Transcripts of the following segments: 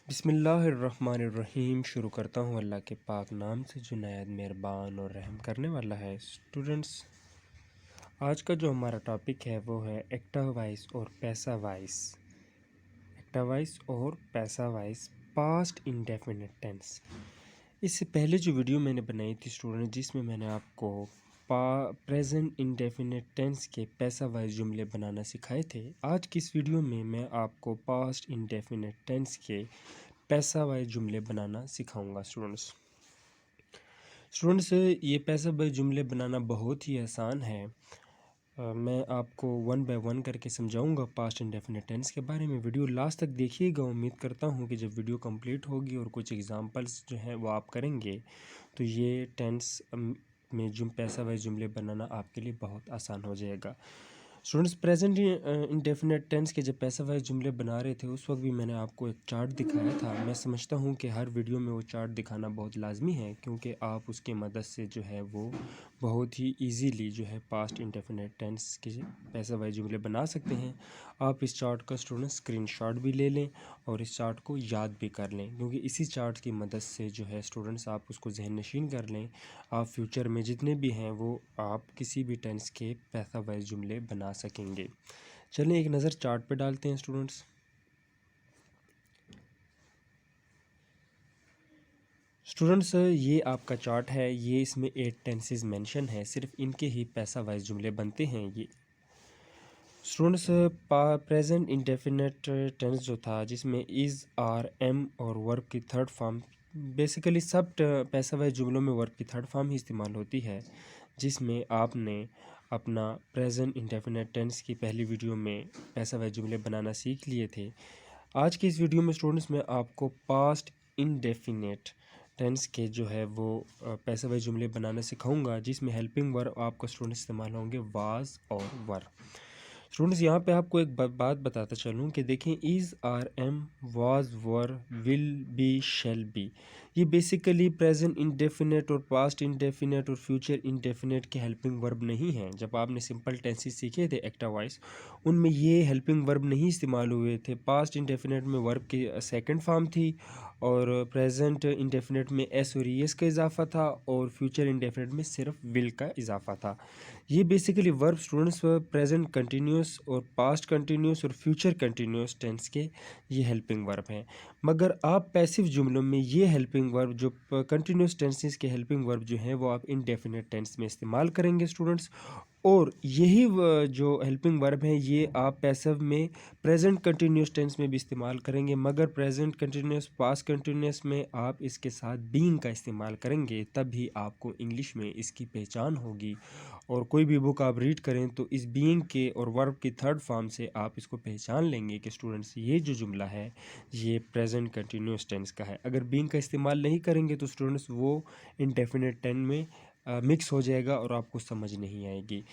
बिस्मिल्लाहिर्रहमानिर्रहीम। शुरू करता हूँ अल्लाह के पाक नाम से जो नहायत मेहरबान और रहम करने वाला है। स्टूडेंट्स, आज का जो हमारा टॉपिक है वो है एक्टा वाइज और पैसा वाइज। एक्टा वाइज और पैसा वाइज पास्ट इंडेफिनिट टेंस। इससे पहले जो वीडियो मैंने बनाई थी स्टूडेंट, जिसमें मैंने आपको प्रेजेंट इंडेफिनिट टेंस के पैसा वाइज जुमले बनाना सिखाए थे, आज की इस वीडियो में मैं आपको पास्ट इंडेफिनिट टेंस के पैसा वाइज जुमले बनाना सिखाऊंगा। स्टूडेंट्स, ये पैसा वाइज जुमले बनाना बहुत ही आसान है। मैं आपको वन बाय वन करके समझाऊंगा पास्ट इंडेफिनिट टेंस के बारे में। वीडियो लास्ट तक देखिएगा। उम्मीद करता हूँ कि जब वीडियो कंप्लीट होगी और कुछ एग्जांपल्स जो हैं वो आप करेंगे तो ये टेंस में पैसा वाइज जुमले बनाना आपके लिए बहुत आसान हो जाएगा। स्टूडेंट्स, प्रेजेंट इंडेफिनिट टेंस के जब पैसा वाइज जुमले बना रहे थे उस वक्त भी मैंने आपको एक चार्ट दिखाया था। मैं समझता हूँ कि हर वीडियो में वो चार्ट दिखाना बहुत लाजमी है, क्योंकि आप उसकी मदद से जो है वो बहुत ही इजीली जो है पास्ट इंडेफिनिट टेंस के पैसा वाइज जुमले बना सकते हैं। आप इस चार्ट का स्टूडेंट स्क्रीनशॉट भी ले लें और इस चार्ट को याद भी कर लें, क्योंकि इसी चार्ट की मदद से जो है स्टूडेंट्स आप उसको जहन नशीन कर लें। आप फ्यूचर में जितने भी हैं वो आप किसी भी टेंस के पैसा वाइज जुमले बना सकेंगे। चलें एक नज़र चार्ट पे डालते हैं स्टूडेंट्स। स्टूडेंट्स, ये आपका चार्ट है। ये इसमें 8 टेंसेस मेंशन है, सिर्फ इनके ही पैसा वाइज जुमले बनते हैं। ये स्टूडेंट्स, प्रेजेंट इंडेफिनिट टेंस जो था, जिसमें इज़, आर, एम और वर्ब की थर्ड फॉर्म, बेसिकली सब पैसा वाइज जुमलों में वर्ब की थर्ड फॉर्म ही इस्तेमाल होती है, जिसमें आपने अपना प्रेजेंट इंडेफिनिट टेंस की पहली वीडियो में पैसा वाइज जुमले बनाना सीख लिए थे। आज की इस वीडियो में स्टूडेंट्स मैं आपको पास्ट इंडेफिनिट टेंस के जो है वो पैसा वाइज जुमले बनाना सिखाऊंगा, जिसमें हेल्पिंग वर्ब आपको स्टूडेंट्स इस्तेमाल होंगे वाज और वर। स्टूडेंट्स, यहाँ पे आपको एक बात बताता चलूँ कि देखें, is, are, am, was, were, will be, shall be, ये बेसिकली प्रेजेंट इंडेफिनिट और पास्ट इंडेफिनिट और फ्यूचर इंडेफिनिट के हेल्पिंग वर्ब नहीं हैं। जब आपने सिंपल टेंसेस सीखे थे एक्टा वाइज, उनमें ये हेल्पिंग वर्ब नहीं इस्तेमाल हुए थे। पास्ट इंडेफिनिट में वर्ब की सेकंड फॉर्म थी और प्रेजेंट इंडेफिनिट में एस और ईएस का इजाफा था और फ्यूचर इंडेफिनिट में सिर्फ विल का इजाफा था। ये basically verb students present continuous और पास्ट कंटिन्यूस और फ्यूचर कंटिन्यूस टेंस के ये हेल्पिंग वर्ब हैं। मगर आप पैसिव जुमलों में ये हेल्पिंग वर्ब जो कंटिन्यूस टेंसेस के हेल्पिंग वर्ब जो हैं वो आप इनडेफिनिट टेंस में इस्तेमाल करेंगे स्टूडेंट्स। और यही जो हेल्पिंग वर्ब हैं ये आप पैसिव में प्रेजेंट कंटिन्यूस टेंस में भी इस्तेमाल करेंगे, मगर प्रेजेंट कंटिन्यूस पास्ट कंटिन्यूस में आप इसके साथ बीइंग का इस्तेमाल करेंगे, तभी आपको इंग्लिश में इसकी पहचान होगी। और कोई भी बुक आप रीड करें तो इस बीइंग के और वर्ब की थर्ड फॉर्म से आप इसको पहचान लेंगे कि स्टूडेंट्स ये जो जुमला है ये प्रेजेंट कंटिन्यूस टेंस का है। अगर बीइंग का इस्तेमाल नहीं करेंगे तो स्टूडेंट्स वो इंडेफिनिट टेंस में मिक्स हो जाएगा और आपको समझ नहीं आएगी।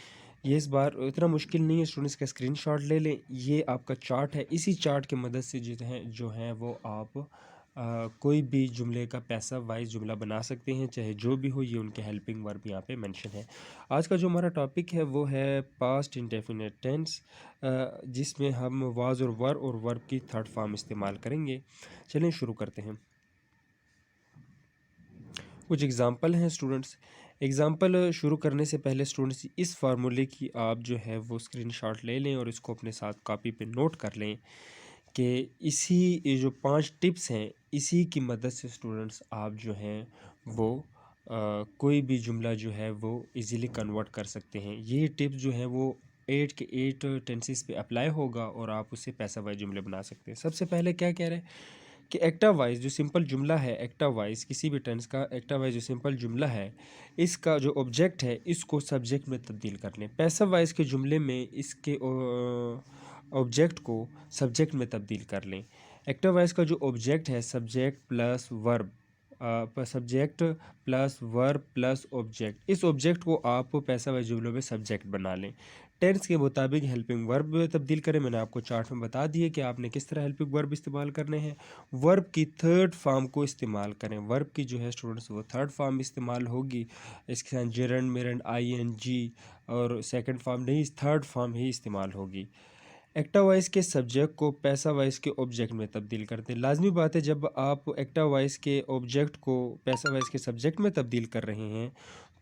ये इस बार इतना मुश्किल नहीं है स्टूडेंट्स, का स्क्रीनशॉट ले लें। ये आपका चार्ट है, इसी चार्ट की मदद से जो है वो आप कोई भी जुमले का पैसा वाइज जुमला बना सकते हैं, चाहे जो भी हो। ये उनके हेल्पिंग वर्ब यहाँ पे मेंशन है। आज का जो हमारा टॉपिक है वो है पास्ट इंडेफिनिट टेंस, जिसमें हम वाज और वर्ब की थर्ड फॉर्म इस्तेमाल करेंगे। चलें शुरू करते हैं। कुछ एग्जांपल हैं स्टूडेंट्स। एग्जांपल शुरू करने से पहले स्टूडेंट्स इस फार्मूले की आप जो है वो स्क्रीनशॉट ले लें और इसको अपने साथ कॉपी पे नोट कर लें कि इसी ये जो 5 टिप्स हैं इसी की मदद से स्टूडेंट्स आप जो हैं वो कोई भी जुमला जो है वो इजीली कन्वर्ट कर सकते हैं। ये टिप्स जो है वो 8 के 8 टेंसेस पे अप्लाई होगा और आप उससे पैसा वाइज जुमले बना सकते हैं। सबसे पहले क्या कह रहे हैं कि एक्टा वाइज जो सिंपल जुमला है, एक्टा वाइज किसी भी टेंस का एक्टा वाइज जो सिंपल जुमला है, इसका जो ऑब्जेक्ट है इसको सब्जेक्ट में तब्दील कर लें। पैसिव वाइज के जुमले में इसके ऑब्जेक्ट को सब्जेक्ट में तब्दील कर लें। एक्टिव वॉइस का जो ऑब्जेक्ट है subject plus verb, subject plus verb plus object, इस ऑब्जेक्ट को आप पैसिव वाइज जुमलों में सब्जेक्ट बना लें। टेंस के मुताबिक हेल्पिंग वर्ब में तब्दील करें। मैंने आपको चार्ट में बता दिए कि आपने किस तरह हेल्पिंग वर्ब इस्तेमाल करने हैं। वर्ब की थर्ड फॉर्म को इस्तेमाल करें। वर्ब की जो है स्टूडेंट्स वो थर्ड फॉर्म इस्तेमाल होगी। इसके साथ जेरंड मेरंड ING और सेकंड फॉर्म नहीं, थर्ड फॉर्म ही इस्तेमाल होगी। एक्टिव वॉइस के सब्जेक्ट को पैसिव वॉइस के ऑब्जेक्ट में तब्दील करते हैं। लाजमी बात है, जब आप एक्टिव वॉइस के ऑब्जेक्ट को पैसिव वॉइस के सब्जेक्ट में तब्दील कर रहे हैं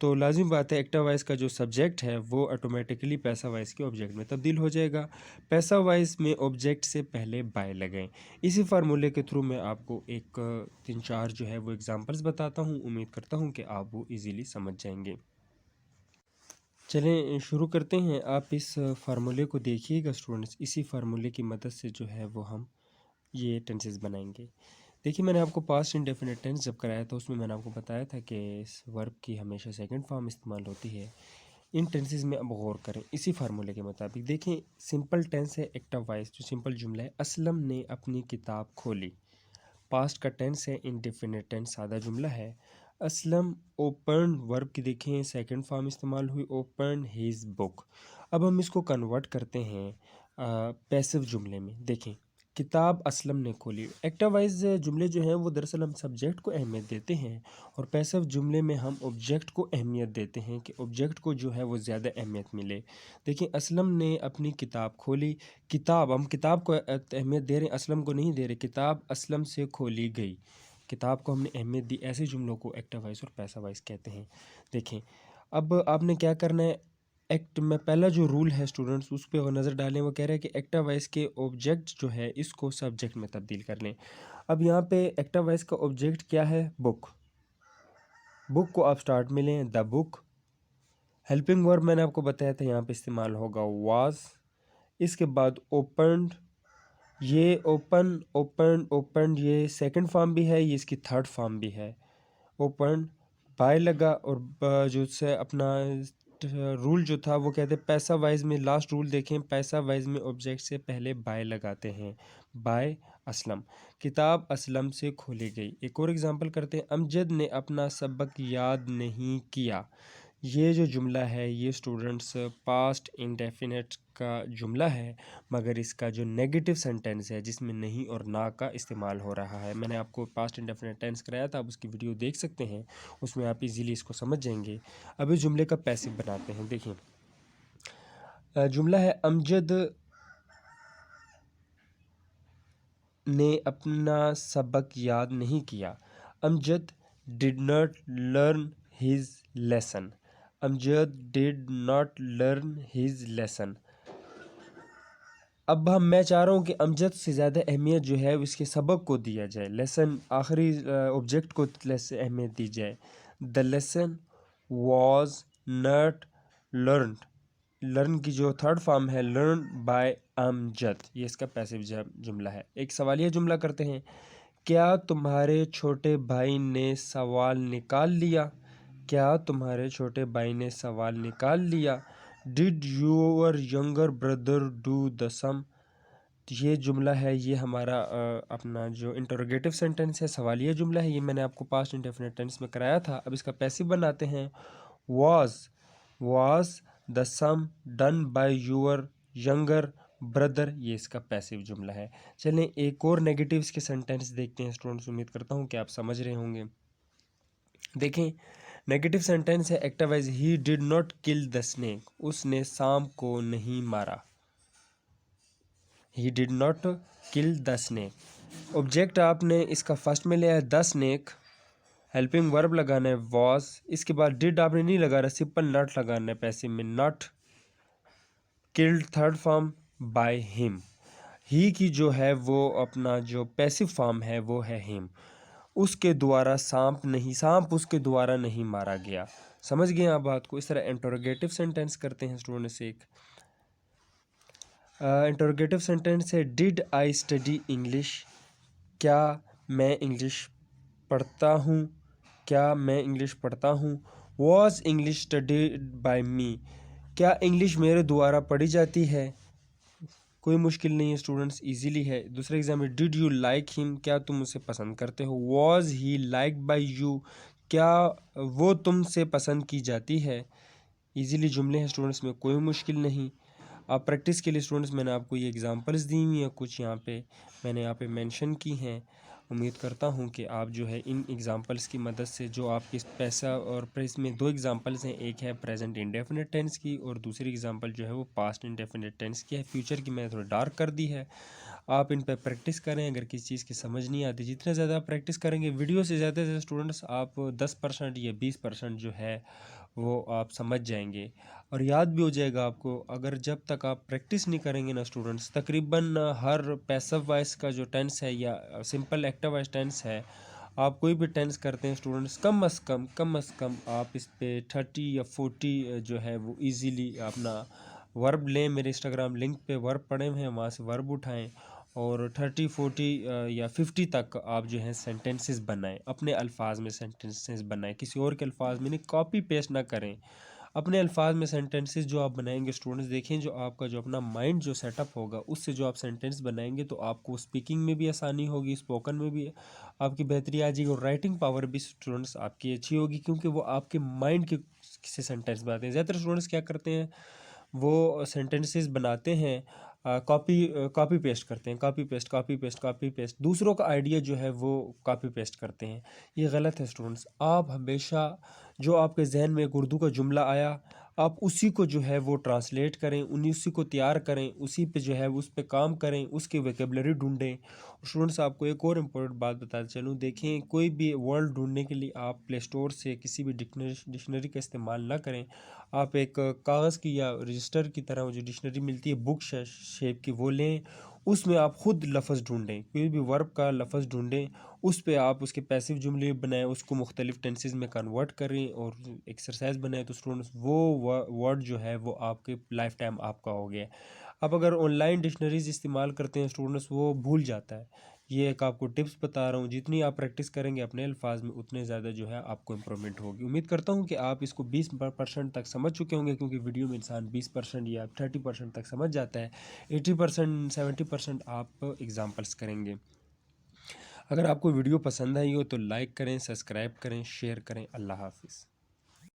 तो लाजमी बात है एक्टिव वॉइस का जो सब्जेक्ट है वो ऑटोमेटिकली पैसिव वॉइस के ऑब्जेक्ट में तब्दील हो जाएगा। पैसिव वॉइस में ऑब्जेक्ट से पहले बाय लगाएं। इसी फार्मूले के थ्रू मैं आपको एक 3-4 जो है वो एग्जांपल्स बताता हूँ। उम्मीद करता हूँ कि आप वो इजीली समझ जाएंगे। चलें शुरू करते हैं। आप इस फार्मूले को देखिएगा स्टूडेंट्स। इसी फार्मूले की मदद से जो है वो हम ये टेंसेस बनाएंगे। देखिए, मैंने आपको पास्ट इंडेफिनिट टेंस जब कराया था उसमें मैंने आपको बताया था कि इस वर्ब की हमेशा सेकंड फॉर्म इस्तेमाल होती है। इन टेंसेस में अब गौर करें इसी फार्मूले के मुताबिक। देखें, सिंपल टेंस है एक्टिव वॉइस, जो सिंपल जुमला है, असलम ने अपनी किताब खोली। पास्ट का टेंस है इंडेफिनिट टेंस, सादा जुमला है। असलम ओपन, वर्ब की देखें सेकंड फॉर्म इस्तेमाल हुई, ओपन हिज बुक। अब हम इसको कन्वर्ट करते हैं पैसिव जुमले में। देखें, किताब असलम ने खोली। एक्टिव वॉइस जुमले जो हैं वो दरअसल हम सब्जेक्ट को अहमियत देते हैं और पैसिव जुमले में हम ऑब्जेक्ट को अहमियत देते हैं कि ऑब्जेक्ट को जो है वो ज़्यादा अहमियत मिले। देखिए, असलम ने अपनी किताब खोली। किताब, हम किताब को अहमियत दे रहे हैं, असलम को नहीं दे रहे। किताब असलम से खोली गई, किताब को हमने अहमियत दी। ऐसे जुमलों को एक्टिव वॉइस और पैसिव वॉइस कहते हैं। देखें, अब आपने क्या करना है, एक्ट में पहला जो रूल है स्टूडेंट्स उस पर नज़र डालें। वो कह रहा है कि एक्टिव वॉइस के ऑब्जेक्ट जो है इसको सब्जेक्ट में तब्दील कर लें। अब यहाँ पे एक्टिव वॉइस का ऑब्जेक्ट क्या है, बुक। बुक को आप स्टार्ट में लें, द बुक। हेल्पिंग वर्ब मैंने आपको बताया था यहाँ पे इस्तेमाल होगा वाज। इसके बाद ओपन्ड, ये ओपन ओपन ओपन ये सेकंड फॉर्म भी है, ये इसकी थर्ड फॉर्म भी है। ओपन, बाय लगा और जो से अपना रूल जो था वो कहते हैं पैसा वाइज में। लास्ट रूल देखें, पैसा वाइज में ऑब्जेक्ट से पहले बाय लगाते हैं। बाय असलम, किताब असलम से खोली गई। एक और एग्जांपल करते हैं, अमजद ने अपना सबक याद नहीं किया। ये जो जुमला है ये स्टूडेंट्स पास्ट इंडेफिनिट का जुमला है, मगर इसका जो नेगेटिव सेंटेंस है जिसमें नहीं और ना का इस्तेमाल हो रहा है, मैंने आपको पास्ट इंडेफिनिट टेंस कराया था, आप उसकी वीडियो देख सकते हैं, उसमें आप इजीली इसको समझ जाएंगे। अब इस जुमले का पैसिव बनाते हैं। देखिए, जुमला है अमजद ने अपना सबक याद नहीं किया। Amjad did not learn his lesson. Amjad did not learn his lesson. अब मैं चाह रहा हूँ कि अमजद से ज़्यादा अहमियत जो है इसके सबक को दिया जाए। लेसन आखिरी ऑब्जेक्ट को अहमियत दी जाए। The lesson was not learn. Learn की जो थर्ड फॉर्म है लर्न बाय अमजद, ये इसका पैसिव जुमला है। एक सवालिया जुमला करते हैं, क्या तुम्हारे छोटे भाई ने सवाल निकाल लिया। क्या तुम्हारे छोटे भाई ने सवाल निकाल लिया। Did your younger brother do the sum. ये जुमला है, ये हमारा अपना जो इंटरोगेटिव सेंटेंस है, सवालिया जुमला है। ये मैंने आपको पास्ट इंडेफिनिट टेंस में कराया था। अब इसका पैसिव बनाते हैं। Was the sum done by your younger brother, ये इसका पैसिव जुमला है। चलें एक और नेगेटिव इसके सेंटेंस देखते हैं स्टूडेंट्स। उम्मीद करता हूँ कि आप समझ रहे होंगे। देखें, नेगेटिव सेंटेंस है active voice, he did not kill the snake. उसने सांप को नहीं मारा। He did not kill the snake. Object आपने इसका फर्स्ट में लिया है द स्नेक, हेल्पिंग वर्ब लगाना है वॉज। इसके बाद डिड आपने नहीं लगा रहा, सिंपल नॉट लगाना है पैसिव में, not killed third form by him. ही की जो है वो अपना जो पैसिव फॉर्म है वो है हिम। उसके द्वारा सांप नहीं, सांप उसके द्वारा नहीं मारा गया। समझ गए आप बात को। इस तरह इंटरोगेटिव सेंटेंस करते हैं स्टूडेंट्स। एक इंटरोगेटिव सेंटेंस है, डिड आई स्टडी इंग्लिश। क्या मैं इंग्लिश पढ़ता हूँ। क्या मैं इंग्लिश पढ़ता हूँ। वॉज इंग्लिश स्टडीड बाय मी। क्या इंग्लिश मेरे द्वारा पढ़ी जाती है। कोई मुश्किल नहीं है स्टूडेंट्स, इजीली है। दूसरा example, did you like him. क्या तुम उसे पसंद करते हो। Was he like by you. क्या वो तुमसे पसंद की जाती है। इजीली जुमले हैं स्टूडेंट्स, में कोई मुश्किल नहीं। आप प्रैक्टिस के लिए स्टूडेंट्स मैंने आपको ये एग्जांपल्स दी हुई हैं, कुछ यहाँ पे मैंने यहाँ पे मेंशन की हैं। उम्मीद करता हूँ कि आप जो है इन एग्ज़ाम्पल्स की मदद से जो आपके पैसा और इसमें दो एग्ज़ाम्पल्स हैं, एक है प्रेजेंट इंडेफिनिट टेंस की और दूसरी एग्ज़ाम्पल जो है वो पास्ट इंडेफिनिट टेंस की है। फ्यूचर की मैंने थोड़ा डार्क कर दी है। आप इन पर प्रैक्टिस करें। अगर किसी चीज़ की समझ नहीं आती, जितना ज़्यादा आप प्रैक्टिस करेंगे वीडियो से ज़्यादा स्टूडेंट्स आप 10% या 20% जो है वो आप समझ जाएंगे और याद भी हो जाएगा आपको। अगर जब तक आप प्रैक्टिस नहीं करेंगे ना स्टूडेंट्स, तकरीबन हर पैसिव वॉइस का जो टेंस है या सिंपल एक्टिव वॉइस टेंस है, आप कोई भी टेंस करते हैं स्टूडेंट्स, कम अज़ कम आप इस पे 30 या 40 जो है वो इजीली अपना वर्ब लें। मेरे इंस्टाग्राम लिंक पे वर्ब पड़े हुए हैं, वहाँ से वर्ब उठाएं और 30 40 या 50 तक आप जो है सेंटेंसेस बनाएं, अपने अल्फाज में सेंटेंसेस बनाएं, किसी और के अल्फाज में नहीं, कॉपी पेस्ट ना करें। अपने अल्फाज में सेंटेंसेस जो आप बनाएंगे स्टूडेंट्स, देखें जो आपका जो अपना माइंड जो सेटअप होगा उससे जो आप सेंटेंस बनाएंगे तो आपको स्पीकिंग में भी आसानी होगी, स्पोकन में भी आपकी बेहतरी आ जाएगी और राइटिंग पावर भी स्टूडेंट्स आपकी अच्छी होगी, क्योंकि वो आपके माइंड के से सेंटेंस बनाते हैं। ज़्यादातर स्टूडेंट्स क्या करते हैं, वो सेंटेंसेस बनाते हैं, कॉपी पेस्ट करते हैं, कॉपी पेस्ट दूसरों का आइडिया जो है वो कॉपी पेस्ट करते हैं। ये गलत है स्टूडेंट्स। आप हमेशा जो आपके जहन में एक उर्दू का जुमला आया, आप उसी को जो है वो ट्रांसलेट करें, उसी को तैयार करें, उसी पे जो है उस पे काम करें, उसकी वोकेबलरी ढूंढें। स्टूडेंट्स आपको एक और इम्पोर्टेंट बात बताते चलूँ, देखें कोई भी वर्ड ढूंढने के लिए आप प्ले स्टोर से किसी भी डिक्शनरी का इस्तेमाल ना करें। आप एक कागज़ की या रजिस्टर की तरह जो डिक्शनरी मिलती है बुक शेप की, वो लें, उसमें आप ख़ुद लफ्ज़ ढूंढें, कोई भी वर्ब का लफ्ज़ ढूंढें, उस पे आप उसके पैसिव जुमले बनाएं, उसको मुख्तलिफ टेंसेस में कन्वर्ट करें और एक्सरसाइज बनाएं, तो स्टूडेंट्स वो वर्ड जो है वो आपके लाइफ टाइम आपका हो गया। अब अगर ऑनलाइन डिक्शनरीज इस्तेमाल करते हैं स्टूडेंट्स, वो भूल जाता है। ये एक आपको टिप्स बता रहा हूँ, जितनी आप प्रैक्टिस करेंगे अपने अल्फाज में उतने ज़्यादा जो है आपको इम्प्रूवमेंट होगी। उम्मीद करता हूँ कि आप इसको 20% तक समझ चुके होंगे, क्योंकि वीडियो में इंसान 20% या 30% तक समझ जाता है, 80% 70% आप एग्जाम्पल्स करेंगे। अगर आपको वीडियो पसंद आई हो तो लाइक करें, सब्सक्राइब करें, शेयर करें। अल्लाह हाफिज़।